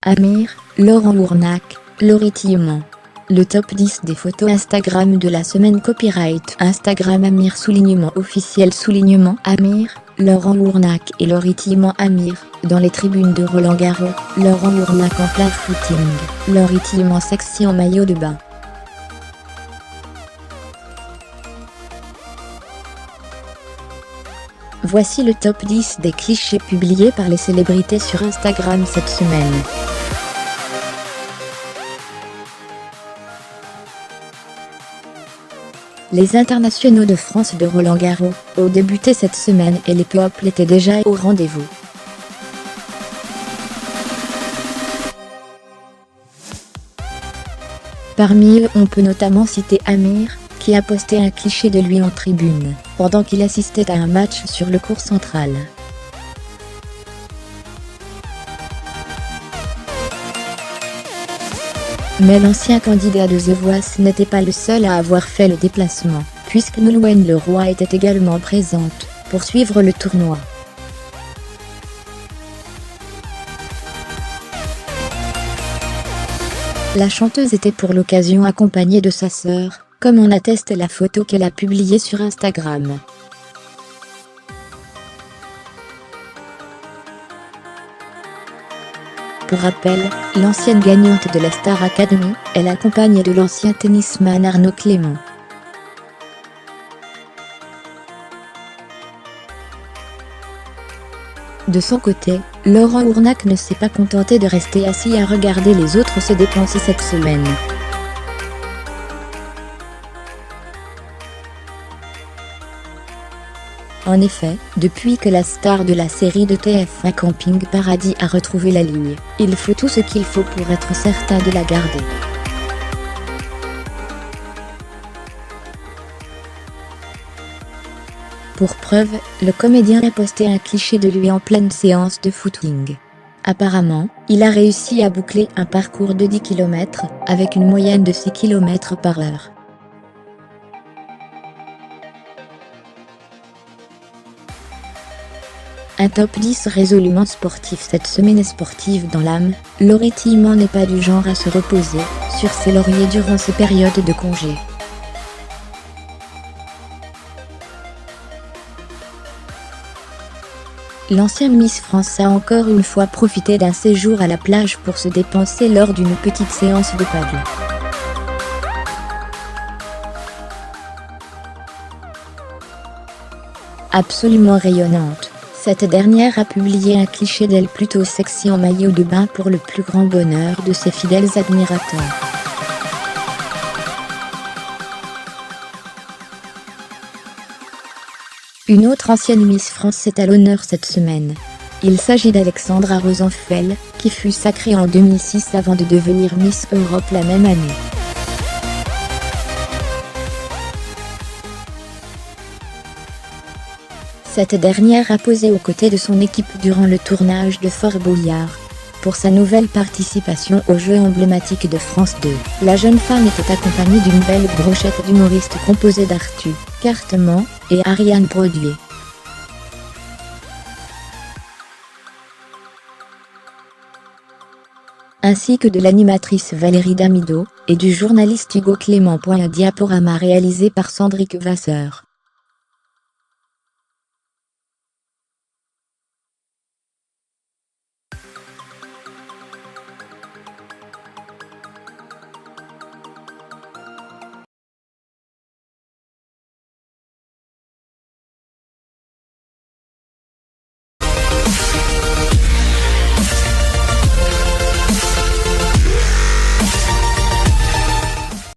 Amir, Laurent Ournac, Laurie Tillman. Le top 10 des photos Instagram de la semaine copyright Instagram Amir _officiel Amir, Laurent Ournac et Laurie Tillman. Amir, dans les tribunes de Roland-Garros, Laurent Ournac en plein footing, Laurie Tillman sexy en maillot de bain. Voici le top 10 des clichés publiés par les célébrités sur Instagram cette semaine. Les internationaux de France de Roland-Garros ont débuté cette semaine et les peuples étaient déjà au rendez-vous. Parmi eux, on peut notamment citer Amir, qui a posté un cliché de lui en tribune, pendant qu'il assistait à un match sur le court central. Mais l'ancien candidat de The Voice n'était pas le seul à avoir fait le déplacement, puisque Nolwenn Leroy était également présente, pour suivre le tournoi. La chanteuse était pour l'occasion accompagnée de sa sœur, comme en atteste la photo qu'elle a publiée sur Instagram. Pour rappel, l'ancienne gagnante de la Star Academy est la compagne de l'ancien tennisman Arnaud Clément. De son côté, Laurent Ournac ne s'est pas contenté de rester assis à regarder les autres se dépenser cette semaine. En effet, depuis que la star de la série de TF1 Camping Paradis a retrouvé la ligne, il faut tout ce qu'il faut pour être certain de la garder. Pour preuve, le comédien a posté un cliché de lui en pleine séance de footing. Apparemment, il a réussi à boucler un parcours de 10 km, avec une moyenne de 6 km/h. Un top 10 résolument sportif cette semaine est sportive dans l'âme, Laurie Tillman n'est pas du genre à se reposer sur ses lauriers durant ses périodes de congé. L'ancienne Miss France a encore une fois profité d'un séjour à la plage pour se dépenser lors d'une petite séance de paddle. Absolument rayonnante, cette dernière a publié un cliché d'elle plutôt sexy en maillot de bain pour le plus grand bonheur de ses fidèles admirateurs. Une autre ancienne Miss France est à l'honneur cette semaine. Il s'agit d'Alexandra Rosenfeld, qui fut sacrée en 2006 avant de devenir Miss Europe la même année. Cette dernière a posé aux côtés de son équipe durant le tournage de Fort Boyard. Pour sa nouvelle participation aux Jeux emblématiques de France 2, la jeune femme était accompagnée d'une belle brochette d'humoristes composée d'Arthur Cartement et Ariane Brodier. Ainsi que de l'animatrice Valérie Damido, et du journaliste Hugo Clément. Un diaporama réalisé par Sandrick Vasseur.